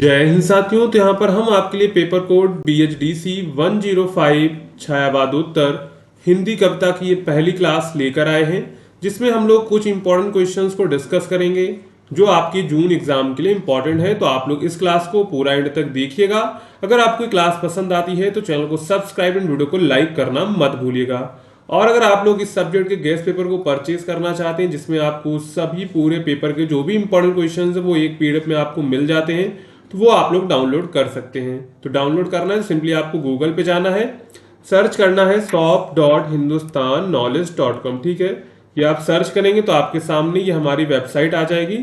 जय हिंद साथियों। तो यहाँ पर हम आपके लिए पेपर कोड BHDC 105 छायावादोत्तर हिंदी कविता की ये पहली क्लास लेकर आए हैं, जिसमें हम लोग कुछ इंपॉर्टेंट क्वेश्चंस को डिस्कस करेंगे जो आपके जून एग्जाम के लिए इंपॉर्टेंट है। तो आप लोग इस क्लास को पूरा एंड तक देखिएगा। अगर आपको क्लास पसंद आती है तो चैनल को सब्सक्राइब एंड वीडियो को लाइक करना मत भूलिएगा। और अगर आप लोग इस सब्जेक्ट के गेस्ट पेपर को परचेज करना चाहते हैं, जिसमें आपको सभी पूरे पेपर के जो भी इंपॉर्टेंट क्वेश्चंस है वो एक PDF में आपको मिल जाते हैं, तो वो आप लोग डाउनलोड कर सकते हैं। तो डाउनलोड करना है, सिंपली आपको गूगल पे जाना है, सर्च करना है shop.hindustanknowledge.com। ठीक है, ये आप सर्च करेंगे तो आपके सामने ये हमारी वेबसाइट आ जाएगी।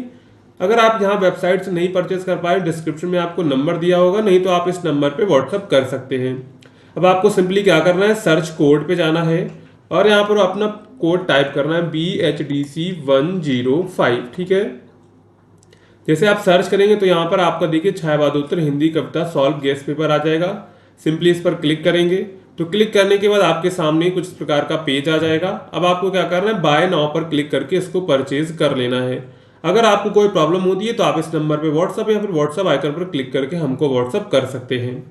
अगर आप यहाँ वेबसाइट से नहीं परचेज कर पाए, डिस्क्रिप्शन में आपको नंबर दिया होगा, नहीं तो आप इस नंबर पे व्हाट्सअप कर सकते हैं। अब आपको सिंपली क्या करना है, सर्च कोड पे जाना है और यहाँ पर अपना कोड टाइप करना है BHDC 105। ठीक है, जैसे आप सर्च करेंगे तो यहाँ पर आपका देखिए छायावादोत्तर हिंदी कविता सॉल्व गेस्ट पेपर आ जाएगा। सिंपली इस पर क्लिक करेंगे तो क्लिक करने के बाद आपके सामने कुछ इस प्रकार का पेज आ जाएगा। अब आपको क्या करना है, बाय नाउ पर क्लिक करके इसको परचेज कर लेना है। अगर आपको कोई प्रॉब्लम होती है तो आप इस नंबर पर व्हाट्सअप या फिर व्हाट्सअप आइकन पर क्लिक करके हमको व्हाट्सअप कर सकते हैं।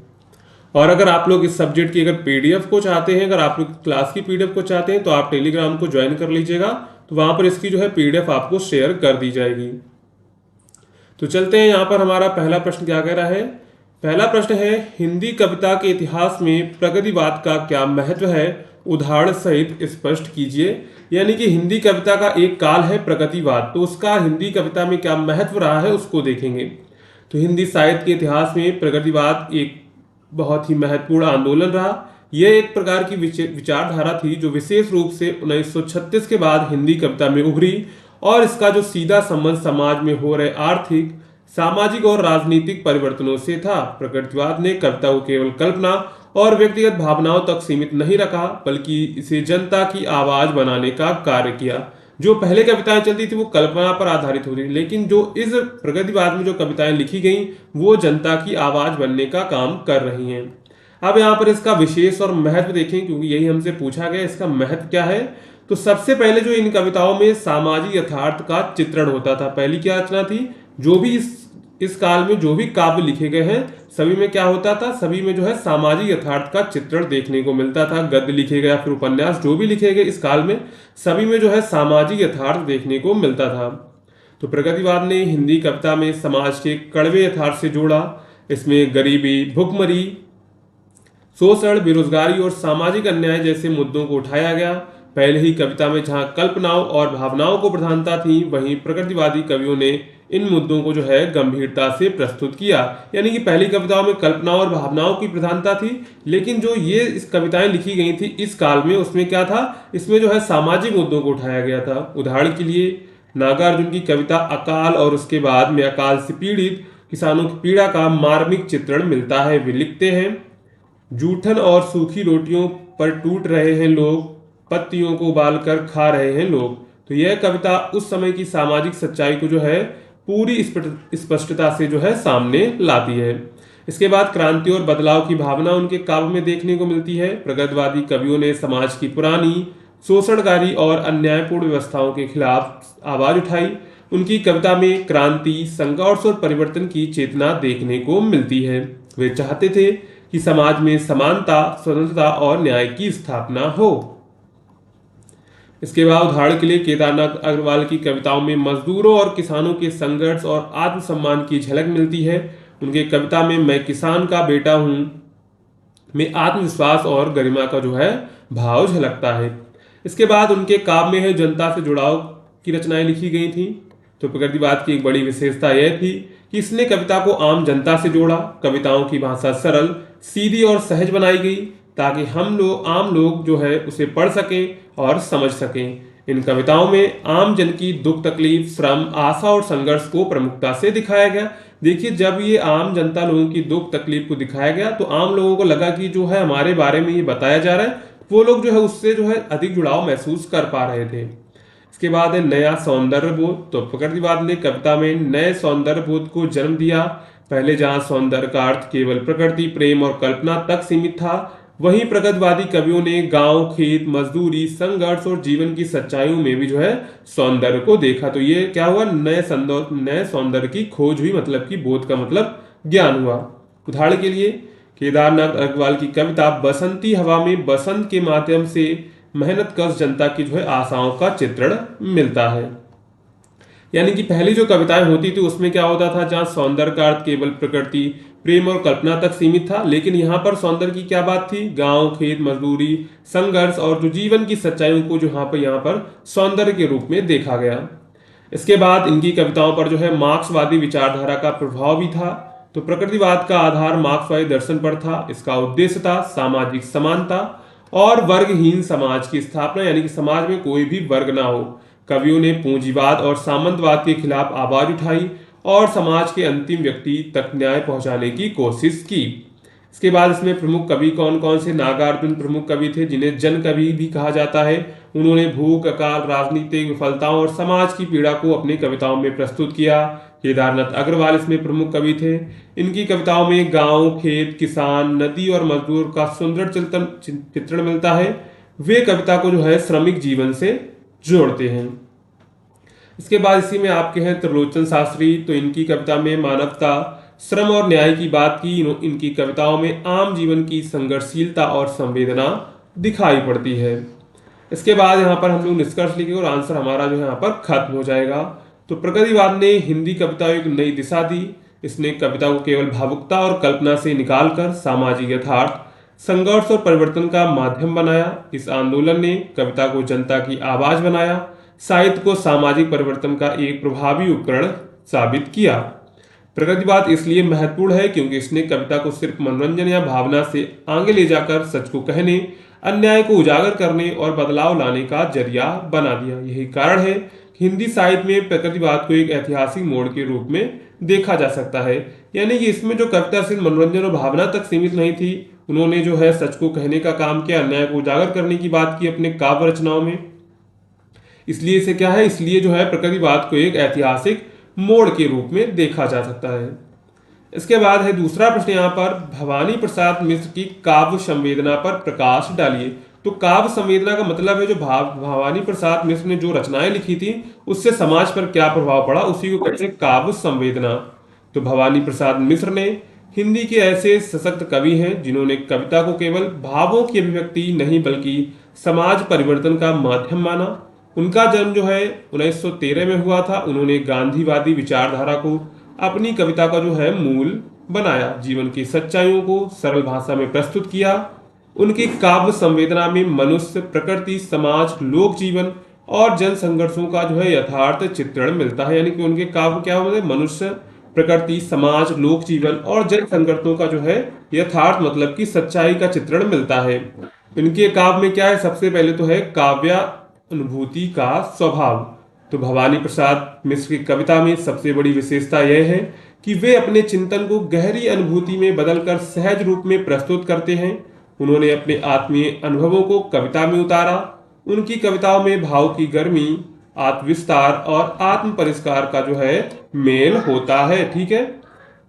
और अगर आप लोग इस सब्जेक्ट की अगर PDF को चाहते हैं, अगर आप लोग क्लास की PDF को चाहते हैं, तो आप टेलीग्राम को ज्वाइन कर लीजिएगा। तो वहां पर इसकी जो है PDF आपको शेयर कर दी जाएगी। तो चलते हैं, यहाँ पर हमारा पहला प्रश्न क्या कह रहा है। पहला प्रश्न है, हिंदी कविता के इतिहास में प्रगतिवाद का क्या महत्व है, उदाहरण सहित स्पष्ट कीजिए। यानी कि हिंदी कविता का एक काल है प्रगतिवाद, तो उसका हिंदी कविता में क्या महत्व रहा है उसको देखेंगे। तो हिंदी साहित्य के इतिहास में प्रगतिवाद एक बहुत ही महत्वपूर्ण आंदोलन रहा। यह एक प्रकार की विचारधारा थी जो विशेष रूप से 1936 के बाद हिंदी कविता में उभरी, और इसका जो सीधा संबंध समाज में हो रहे आर्थिक, सामाजिक और राजनीतिक परिवर्तनों से था। प्रगतिवाद ने कविता को केवल कल्पना और व्यक्तिगत भावनाओं तक सीमित नहीं रखा, बल्कि इसे जनता की आवाज बनाने का कार्य किया। जो पहले कविताएं चलती थी वो कल्पना पर आधारित होती थी, लेकिन जो इस प्रगतिवाद में जो कविताएं लिखी गई वो जनता की आवाज बनने का काम कर रही हैं। अब यहाँ पर इसका विशेष और महत्व देखें, क्योंकि यही हमसे पूछा गया इसका महत्व क्या है। तो सबसे पहले जो इन कविताओं में सामाजिक यथार्थ का चित्रण होता था। पहली क्या रचना थी, जो भी इस काल में जो भी काव्य लिखे गए हैं सभी में क्या होता था, सभी में जो है सामाजिक यथार्थ का चित्रण देखने को मिलता था। गद्य लिखे गए या फिर उपन्यास जो भी लिखे गए इस काल में, सभी में जो है सामाजिक यथार्थ देखने को मिलता था। तो प्रगतिवाद ने हिंदी कविता में समाज के कड़वे यथार्थ से जोड़ा। इसमें गरीबी, भुखमरी, शोषण, बेरोजगारी और सामाजिक अन्याय जैसे मुद्दों को उठाया गया। पहले ही कविता में जहां कल्पनाओं और भावनाओं को प्रधानता थी, वहीं प्रगतिवादी कवियों ने इन मुद्दों को जो है गंभीरता से प्रस्तुत किया। यानी कि पहली कविताओं में कल्पनाओं और भावनाओं की प्रधानता थी, लेकिन जो ये इस कविताएं लिखी गई थी इस काल में, उसमें क्या था, इसमें जो है सामाजिक मुद्दों को उठाया गया था। उदाहरण के लिए नागार्जुन की कविता अकाल और उसके बाद में अकाल से पीड़ित किसानों की पीड़ा का मार्मिक चित्रण मिलता है। वे लिखते हैं, जूठन और सूखी रोटियों पर टूट रहे हैं लोग, पत्तियों को उबालकर खा रहे हैं लोग। तो यह कविता उस समय की सामाजिक सच्चाई को जो है पूरी स्पष्टता से जो है सामने लाती है। इसके बाद क्रांति और बदलाव की भावना उनके काव्य में देखने को मिलती है। प्रगतिवादी कवियों ने समाज की पुरानी शोषणकारी और अन्यायपूर्ण व्यवस्थाओं के खिलाफ आवाज उठाई। उनकी कविता में क्रांति, संघर्ष और परिवर्तन की चेतना देखने को मिलती है। वे चाहते थे कि समाज में समानता, स्वतंत्रता और न्याय की स्थापना हो। इसके बाद उदाहरण के लिए केदारनाथ अग्रवाल की कविताओं में मजदूरों और किसानों के संघर्ष और आत्मसम्मान की झलक मिलती है। उनके कविता में मैं किसान का बेटा हूं में आत्मविश्वास और गरिमा का जो है भाव झलकता है। इसके बाद उनके काव्य में है जनता से जुड़ाव की रचनाएं लिखी गई थी। तो प्रगतिवाद की एक बड़ी विशेषता यह थी कि इसने कविता को आम जनता से जोड़ा। कविताओं की भाषा सरल, सीधी और सहज बनाई गई, ताकि आम लोग जो है उसे पढ़ सकें और समझ सकें। इन कविताओं में आम जन की दुख तकलीफ, श्रम, आशा और संघर्ष को प्रमुखता से दिखाया गया। देखिए, जब ये आम जनता लोगों की दुख तकलीफ को दिखाया गया तो आम लोगों को लगा कि जो है हमारे बारे में ये बताया जा रहा है, वो लोग जो है उससे जो है अधिक जुड़ाव महसूस कर पा रहे थे। इसके बाद है नया सौंदर्य बोध। तो प्रगतिवाद ने कविता में नए सौंदर्य बोध को जन्म दिया। पहले जहां सौंदर्य का अर्थ केवल प्रकृति, प्रेम और कल्पना तक सीमित था, वहीं प्रगतिवादी कवियों ने गांव, खेत, मजदूरी, संघर्ष और जीवन की सच्चाइयों में भी जो है सौंदर्य को देखा। तो ये क्या हुआ, नए सौंदर्य की खोज हुई, मतलब कि बोध का मतलब ज्ञान हुआ। उदाहरण के लिए केदारनाथ अग्रवाल की कविता बसंती हवा में बसंत के माध्यम से मेहनत कश जनता की आशाओं का चित्रण मिलता है। यानी कि पहली जो कविताएं होती थी उसमें क्या होता था, जहां सौंदर्य का अर्थ केवल प्रकृति, प्रेम और कल्पना तक सीमित था, लेकिन यहाँ पर सौंदर्य की क्या बात थी, गांव, खेत, मजदूरी, संघर्ष और जो जीवन की सच्चाइयों को जो यहाँ पर सौंदर्य के रूप में देखा गया। इसके बाद इनकी कविताओं पर मार्क्सवादी विचारधारा का प्रभाव भी था। तो प्रकृतिवाद का आधार मार्क्सवादी दर्शन पर था। इसका उद्देश्य था सामाजिक समानता और वर्गहीन समाज की स्थापना, यानी कि समाज में कोई भी वर्ग ना हो। कवियों ने पूंजीवाद और सामंतवाद के खिलाफ आवाज उठाई और समाज के अंतिम व्यक्ति तक न्याय पहुंचाने की कोशिश की। इसके बाद इसमें प्रमुख कवि कौन कौन से, नागार्जुन प्रमुख कवि थे जिन्हें जन कवि भी कहा जाता है। उन्होंने भूख, अकाल, राजनीतिक विफलताओं और समाज की पीड़ा को अपनी कविताओं में प्रस्तुत किया। केदारनाथ अग्रवाल इसमें प्रमुख कवि थे। इनकी कविताओं में गांव, खेत, किसान, नदी और मजदूर का सुंदर चित्रण मिलता है। वे कविता को श्रमिक जीवन से जोड़ते हैं। इसके बाद इसी में आपके हैं त्रिलोचन शास्त्री। तो इनकी कविता में मानवता, श्रम और न्याय की बात की। इनकी कविताओं में आम जीवन की संघर्षशीलता और संवेदना दिखाई पड़ती है। इसके बाद यहाँ पर हम लोग निष्कर्ष लिखेंगे और आंसर हमारा यहाँ पर खत्म हो जाएगा। तो प्रकृतिवाद ने हिंदी कविता को एक नई दिशा दी। इसने कविता को केवल भावुकता और कल्पना से निकालकर सामाजिक यथार्थ, संघर्ष और परिवर्तन का माध्यम बनाया। इस आंदोलन ने कविता को जनता की आवाज बनाया, साहित्य को सामाजिक परिवर्तन का एक प्रभावी उपकरण साबित किया। प्रगतिवाद इसलिए महत्वपूर्ण है क्योंकि इसने कविता को सिर्फ मनोरंजन या भावना से आगे ले जाकर सच को कहने, अन्याय को उजागर करने और बदलाव लाने का जरिया बना दिया। यही कारण है कि हिंदी साहित्य में प्रकृतिवाद को एक ऐतिहासिक मोड़ के रूप में देखा जा सकता है। यानी कि इसमें जो कविता सिर्फ मनोरंजन और भावना तक सीमित नहीं थी, उन्होंने सच को कहने का काम किया, अन्याय को उजागर करने की बात की अपने काव्य रचनाओं में। इसलिए इसे क्या है, इसलिए प्रकृतिवाद को एक ऐतिहासिक मोड़ के रूप में देखा जा सकता है। इसके बाद है दूसरा प्रश्न यहाँ पर, भवानी प्रसाद मिश्र की काव्य संवेदना पर प्रकाश डालिए। तो काव्य संवेदना का मतलब है जो भवानी प्रसाद मिश्र ने जो रचनाएं लिखी थी उससे समाज पर क्या प्रभाव पड़ा, उसी को कहते हैं काव्य संवेदना। तो भवानी प्रसाद मिश्र ने हिंदी के ऐसे सशक्त कवि हैं जिन्होंने कविता को केवल भावों की अभिव्यक्ति नहीं बल्कि समाज परिवर्तन का माध्यम माना। उनका जन्म 1913 में हुआ था। उन्होंने गांधीवादी विचारधारा को अपनी कविता का मूल बनाया, जीवन की सच्चाइयों को सरल भाषा में प्रस्तुत किया। उनकी काव्य संवेदना में मनुष्य, प्रकृति, समाज, लोक जीवन और जन संघर्षों का यथार्थ चित्रण मिलता है। यानी कि उनके काव्य क्या होते हैं, मनुष्य, प्रकृति, समाज, लोक जीवन और जन संघर्षों का यथार्थ मतलब की सच्चाई का चित्रण मिलता है। इनके काव्य में क्या है, सबसे पहले तो है काव्य अनुभूति का स्वभाव। तो भवानी प्रसाद मिश्र की कविता में सबसे बड़ी विशेषता यह है कि वे अपने चिंतन को गहरी अनुभूति में बदलकर सहज रूप में प्रस्तुत करते हैं। उन्होंने अपने आत्मीय अनुभवों को कविता में उतारा। उनकी कविताओं में भाव की गर्मी, आत्मविस्तार और आत्म परिष्कार का मेल होता है। ठीक है,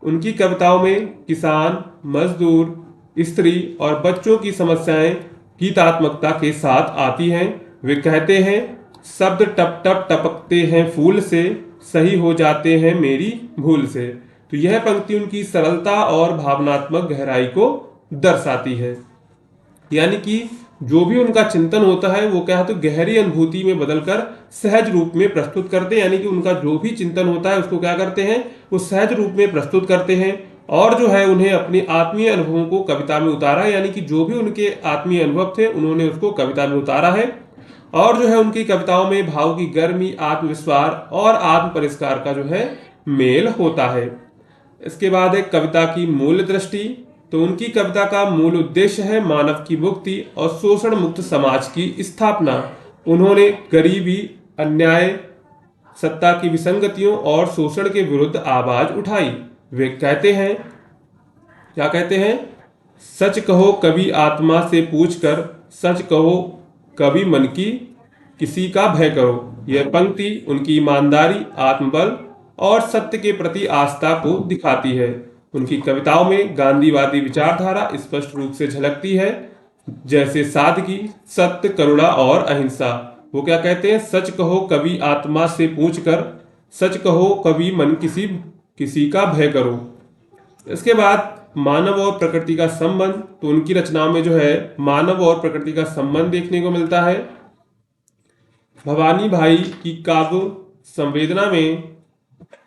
उनकी कविताओं में किसान, मजदूर, स्त्री और बच्चों की समस्याएं गीतात्मकता के साथ आती हैं। वे कहते हैं, शब्द टप टप टपकते हैं फूल से, सही हो जाते हैं मेरी भूल से। तो यह पंक्ति उनकी सरलता और भावनात्मक गहराई को दर्शाती है। यानी कि जो भी उनका चिंतन होता है वो क्या है, तो गहरी अनुभूति में बदलकर सहज रूप में प्रस्तुत करते हैं। यानी कि उनका जो भी चिंतन होता है उसको क्या करते हैं, वो सहज रूप में प्रस्तुत करते हैं। और उन्हें अपने आत्मीय अनुभवों को कविता में उतारा। यानी कि जो भी उनके आत्मीय अनुभव थे उन्होंने उसको कविता में उतारा है। और उनकी कविताओं में भाव की गर्मी, आत्मविश्वास और आत्म परिष्कार का मेल होता है। इसके बाद है कविता की मूल दृष्टि। तो उनकी कविता का मूल उद्देश्य है मानव की मुक्ति और शोषण मुक्त समाज की स्थापना। उन्होंने गरीबी, अन्याय, सत्ता की विसंगतियों और शोषण के विरुद्ध आवाज उठाई। वे कहते हैं, क्या कहते हैं, सच कहो कभी आत्मा से पूछकर, सच कहो कभी मन की किसी का भय करो। यह पंक्ति उनकी ईमानदारी, आत्मबल और सत्य के प्रति आस्था को दिखाती है। उनकी कविताओं में गांधीवादी विचारधारा स्पष्ट रूप से झलकती है, जैसे सादगी, सत्य, करुणा और अहिंसा। वो क्या कहते हैं, सच कहो कभी आत्मा से पूछकर, सच कहो कभी मन किसी का भय करो। इसके बाद मानव और प्रकृति का संबंध, तो उनकी रचनाओं में जो है मानव और प्रकृति का संबंध देखने को मिलता है। भवानी भाई की काव्य संवेदना में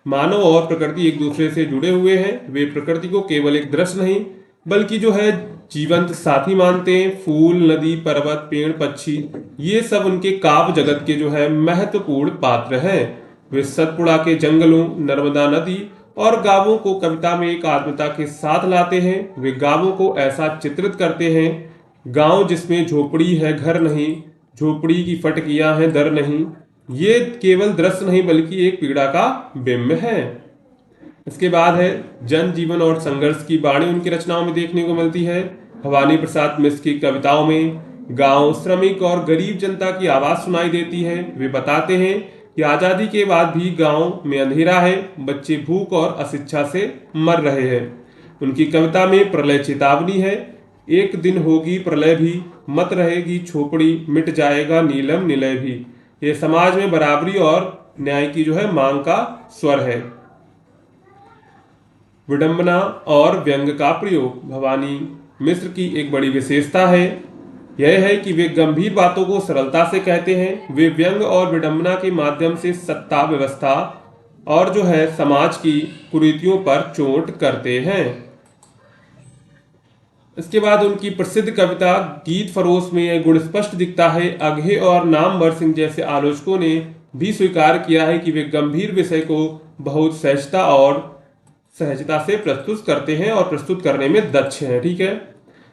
मानव और प्रकृति एक दूसरे से जुड़े हुए हैं। वे प्रकृति को केवल एक दृश्य नहीं बल्कि जो है जीवंत साथी मानते हैं। फूल, नदी, पर्वत, पेड़, पक्षी, ये सब उनके काव्य जगत के जो है महत्वपूर्ण पात्र हैं। वे सतपुड़ा के जंगलों, नर्मदा नदी और गांवों को कविता में एक आत्मीयता के साथ लाते हैं। वे गांवों को ऐसा चित्रित करते हैं, गांव जिसमें झोपड़ी है घर नहीं, झोपड़ी की फटकियां हैं दर नहीं। ये केवल दृश्य नहीं बल्कि एक पीड़ा का बिंब है। इसके बाद है जन जीवन और संघर्ष की वाणी उनकी रचनाओं में देखने को मिलती है। भवानी प्रसाद मिश्र की कविताओं में गांव, श्रमिक और गरीब जनता की आवाज सुनाई देती है। वे बताते हैं कि आजादी के बाद भी गांव में अंधेरा है, बच्चे भूख और अशिक्षा से मर रहे हैं। उनकी कविता में प्रलय चेतावनी है, एक दिन होगी प्रलय भी, मत रहेगी झोपड़ी, मिट जाएगा नीलम निलय भी। ये समाज में बराबरी और न्याय की जो है मांग का स्वर है। विडंबना और व्यंग का प्रयोग भवानी मिश्र की एक बड़ी विशेषता है। यह है कि वे गंभीर बातों को सरलता से कहते हैं। वे व्यंग और विडंबना के माध्यम से सत्ता व्यवस्था और जो है समाज की कुरीतियों पर चोट करते हैं। इसके बाद उनकी प्रसिद्ध कविता गीत फरोश में यह गुण स्पष्ट दिखता है। अघे और नामवर सिंह जैसे आलोचकों ने भी स्वीकार किया है कि वे गंभीर विषय को बहुत सहजता से प्रस्तुत करते हैं और प्रस्तुत करने में दक्ष हैं। ठीक है।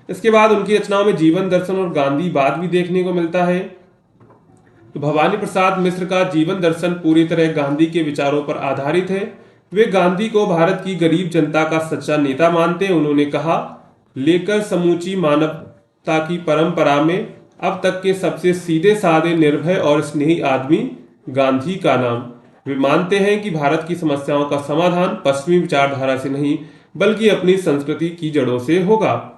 इसके बाद उनकी रचनाओं में जीवन दर्शन और गांधीवाद भी देखने को मिलता है। तो भवानी प्रसाद मिश्र का जीवन दर्शन पूरी तरह गांधी के विचारों पर आधारित है। वे गांधी को भारत की गरीब जनता का सच्चा नेता मानते हैं। उन्होंने कहा, लेकर समूची मानवता की परंपरा में अब तक के सबसे सीधे साधे, निर्भय और स्नेही आदमी गांधी का नाम। वे मानते हैं कि भारत की समस्याओं का समाधान पश्चिमी विचारधारा से नहीं बल्कि अपनी संस्कृति की जड़ों से होगा।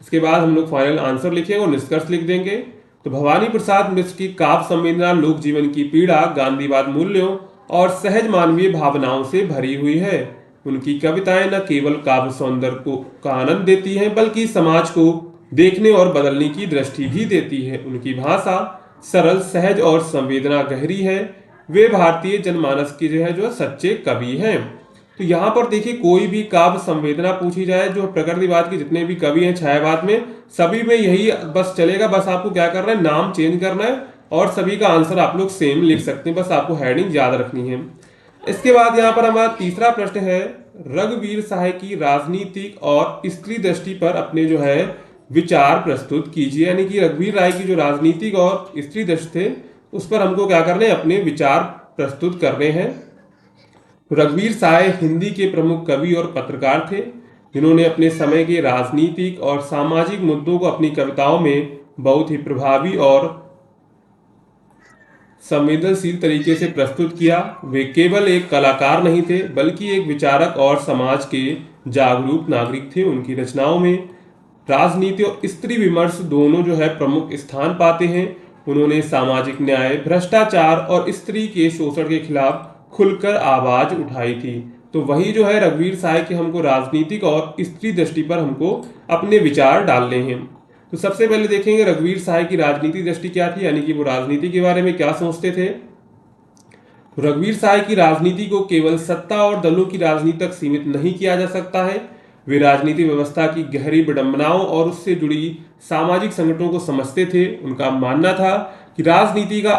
इसके बाद हम लोग फाइनल आंसर लिखेंगे और निष्कर्ष लिख देंगे। तो भवानी प्रसाद मिश्र की काव्य संवेदना लोक जीवन की पीड़ा, गांधीवाद मूल्यों और सहज मानवीय भावनाओं से भरी हुई है। उनकी कविताएं न केवल काव्य सौंदर्य का आनंद देती हैं बल्कि समाज को देखने और बदलने की दृष्टि भी देती है। उनकी भाषा सरल, सहज और संवेदना गहरी है। वे भारतीय जनमानस के जो सच्चे कवि हैं। तो यहाँ पर देखिए, कोई भी काव्य संवेदना पूछी जाए, जो प्रकृतिवाद के जितने भी कवि हैं छायावाद में, सभी में यही बस चलेगा। बस आपको क्या करना है, नाम चेंज करना है और सभी का आंसर आप लोग सेम लिख सकते हैं। बस आपको हेडिंग याद रखनी है। इसके बाद यहाँ पर हमारा तीसरा प्रश्न है, रघुवीर साय की राजनीतिक और स्त्री दृष्टि पर अपने जो है विचार प्रस्तुत कीजिए। यानी कि रघुवीर राय की जो राजनीतिक और स्त्री दृष्टि थे उस पर हमको क्या करने, अपने विचार प्रस्तुत करने हैं। रघुवीर साय हिंदी के प्रमुख कवि और पत्रकार थे, जिन्होंने अपने समय के राजनीतिक और सामाजिक मुद्दों को अपनी कविताओं में बहुत ही प्रभावी और संवेदनशील तरीके से प्रस्तुत किया। वे केवल एक कलाकार नहीं थे बल्कि एक विचारक और समाज के जागरूक नागरिक थे। उनकी रचनाओं में राजनीति और स्त्री विमर्श दोनों जो है प्रमुख स्थान पाते हैं। उन्होंने सामाजिक न्याय, भ्रष्टाचार और स्त्री के शोषण के खिलाफ खुलकर आवाज उठाई थी। तो वही जो है रघुवीर साय के हमको राजनीतिक और स्त्री दृष्टि पर हमको अपने विचार डालने हैं। तो सबसे पहले देखेंगे रघुवीर साय की राजनीतिक दृष्टि क्या थी, यानी कि वो राजनीति के बारे में क्या सोचते थे। रघुवीर साय की राजनीति को केवल सत्ता और दलों की राजनीति तक सीमित नहीं किया जा सकता है। वे राजनीतिक व्यवस्था की गहरी विडंबनाओं और उससे जुड़ी सामाजिक संगठनों को समझते थे। उनका मानना था कि राजनीति का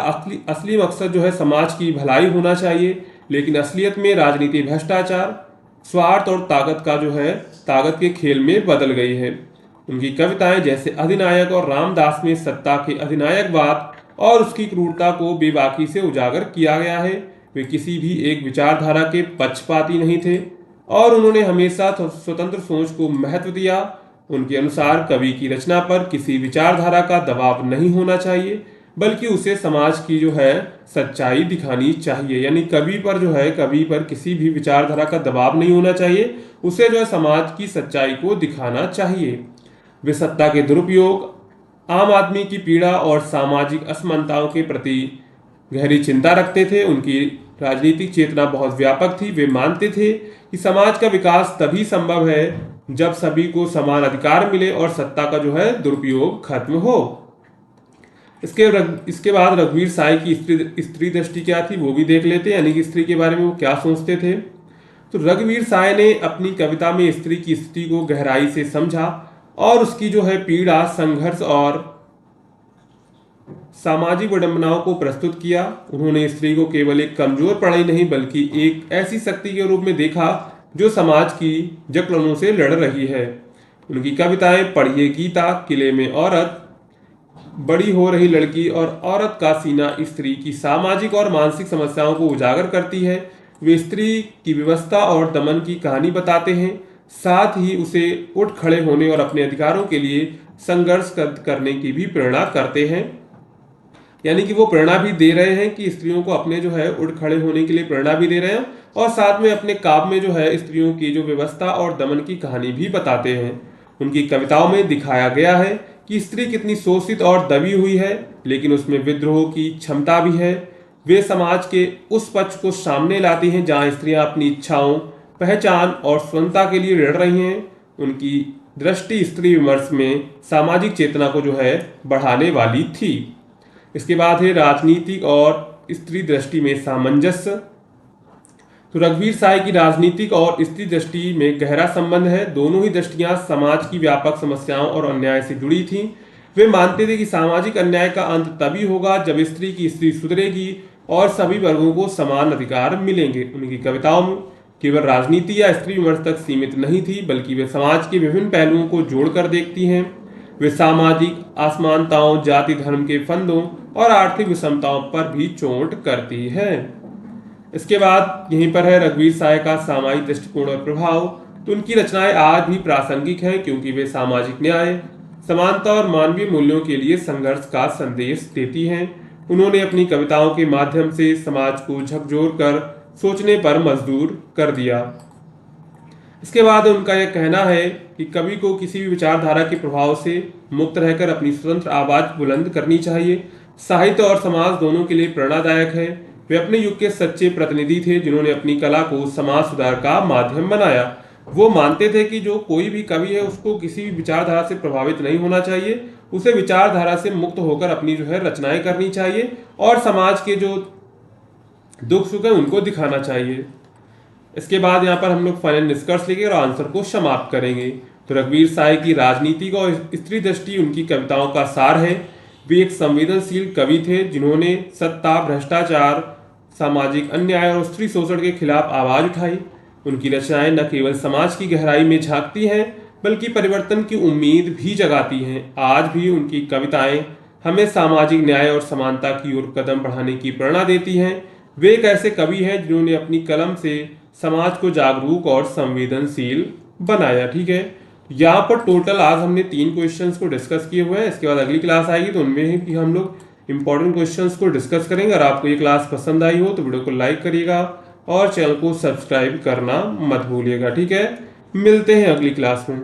असली मकसद जो है समाज की भलाई होना चाहिए, लेकिन असलियत में राजनीति भ्रष्टाचार, स्वार्थ और ताकत के खेल में बदल गई है। उनकी कविताएं जैसे अधिनायक और रामदास में सत्ता के अधिनायकवाद और उसकी क्रूरता को बेबाकी से उजागर किया गया है। वे किसी भी एक विचारधारा के पक्षपाती नहीं थे और उन्होंने हमेशा स्वतंत्र सोच को महत्व दिया। उनके अनुसार कवि की रचना पर किसी विचारधारा का दबाव नहीं होना चाहिए बल्कि उसे समाज की जो है सच्चाई दिखानी चाहिए। यानी कवि पर किसी भी विचारधारा का दबाव नहीं होना चाहिए, उसे जो है समाज की सच्चाई को दिखाना चाहिए। वे सत्ता के दुरुपयोग, आम आदमी की पीड़ा और सामाजिक असमानताओं के प्रति गहरी चिंता रखते थे। उनकी राजनीतिक चेतना बहुत व्यापक थी। वे मानते थे कि समाज का विकास तभी संभव है जब सभी को समान अधिकार मिले और सत्ता का जो है दुरुपयोग खत्म हो। इसके बाद रघुवीर साय की स्त्री दृष्टि क्या थी वो भी देख लेते हैं, यानी कि स्त्री के बारे में वो क्या सोचते थे। तो रघुवीर साय ने अपनी कविता में स्त्री की स्थिति को गहराई से समझा और उसकी जो है पीड़ा, संघर्ष और सामाजिक विडंबनाओं को प्रस्तुत किया। उन्होंने स्त्री को केवल एक कमजोर प्राणी नहीं बल्कि एक ऐसी शक्ति के रूप में देखा जो समाज की जकड़नों से लड़ रही है। उनकी कविताएं पढ़िए गीता, किले में औरत, बड़ी हो रही लड़की और औरत का सीना स्त्री की सामाजिक और मानसिक समस्याओं को उजागर करती है। वे स्त्री की व्यवस्था और दमन की कहानी बताते हैं, साथ ही उसे उठ खड़े होने और अपने अधिकारों के लिए संघर्ष करने की भी प्रेरणा करते हैं। यानी कि वो प्रेरणा भी दे रहे हैं कि स्त्रियों को अपने जो है उठ खड़े होने के लिए प्रेरणा भी दे रहे हैं और साथ में अपने काव्य में जो है स्त्रियों की जो व्यवस्था और दमन की कहानी भी बताते हैं। उनकी कविताओं में दिखाया गया है कि स्त्री कितनी शोषित और दबी हुई है, लेकिन उसमें विद्रोह की क्षमता भी है। वे समाज के उस पक्ष को सामने लाती हैं जहां स्त्रियां अपनी इच्छाओं, पहचान और स्वतंत्रता के लिए लड़ रही हैं। उनकी दृष्टि स्त्री विमर्श में सामाजिक चेतना को जो है बढ़ाने वाली थी। इसके बाद है राजनीतिक और स्त्री दृष्टि में सामंजस्य। तो रघुवीर साय की राजनीतिक और स्त्री दृष्टि में गहरा संबंध है। दोनों ही दृष्टियां समाज की व्यापक समस्याओं और अन्याय से जुड़ी थीं। वे मानते थे कि सामाजिक अन्याय का अंत तभी होगा जब स्त्री की स्थिति सुधरेगी और सभी वर्गों को समान अधिकार मिलेंगे। उनकी कविताओं में केवल राजनीति या स्त्री विमर्श तक सीमित नहीं थी, बल्कि वे समाज के विभिन्न पहलुओं को जोड़कर देखती हैं। वे सामाजिक असमानताओं, जाति धर्म के फंदों और आर्थिक विषमताओं पर भी चोट करती है। इसके बाद यहीं पर है रघुवीर साय का सामाजिक दृष्टिकोण और प्रभाव। तो उनकी रचनाएं आज भी प्रासंगिक हैं क्योंकि वे सामाजिक न्याय, समानता और मानवीय मूल्यों के लिए संघर्ष का संदेश देती हैं। उन्होंने अपनी कविताओं के माध्यम से समाज को झकझोर कर सोचने पर मजबूर कर दिया। इसके बाद उनका यह कहना है कि कवि को किसी भी विचारधारा के प्रभाव से मुक्त रहकर अपनी स्वतंत्र आवाज बुलंद करनी चाहिए। साहित्य और समाज दोनों के लिए प्रेरणादायक है। वे अपने युग के सच्चे प्रतिनिधि थे जिन्होंने अपनी कला को समाज सुधार का माध्यम बनाया। वो मानते थे कि जो कोई भी कवि है उसको किसी भी विचारधारा से प्रभावित नहीं होना चाहिए, उसे विचारधारा से मुक्त होकर अपनी जो है रचनाएं करनी चाहिए और समाज के जो दुख सुख है उनको दिखाना चाहिए। इसके बाद यहाँ पर हम लोग फाइनल निष्कर्ष लेंगे और आंसर को समाप्त करेंगे। तो रघुवीर साय की राजनीतिक और स्त्री दृष्टि उनकी कविताओं का सार है। वे एक संवेदनशील कवि थे जिन्होंने सत्ता, भ्रष्टाचार, सामाजिक अन्याय और स्त्री शोषण के खिलाफ आवाज उठाई। उनकी रचनाएं न केवल समाज की गहराई में झांकती हैं बल्कि परिवर्तन की उम्मीद भी जगाती हैं। आज भी उनकी कविताएं हमें सामाजिक न्याय और समानता की ओर कदम बढ़ाने की प्रेरणा देती हैं। वे एक ऐसे कवि हैं जिन्होंने अपनी कलम से समाज को जागरूक और संवेदनशील बनाया। ठीक है, यहाँ पर टोटल आज हमने 3 क्वेश्चंस को डिस्कस किए हुए हैं। इसके बाद अगली क्लास आएगी तो उनमें भी हम लोग इंपॉर्टेंट क्वेश्चंस को डिस्कस करेंगे। अगर आपको ये क्लास पसंद आई हो तो वीडियो को लाइक करिएगा और चैनल को सब्सक्राइब करना मत भूलिएगा। ठीक है, मिलते हैं अगली क्लास में।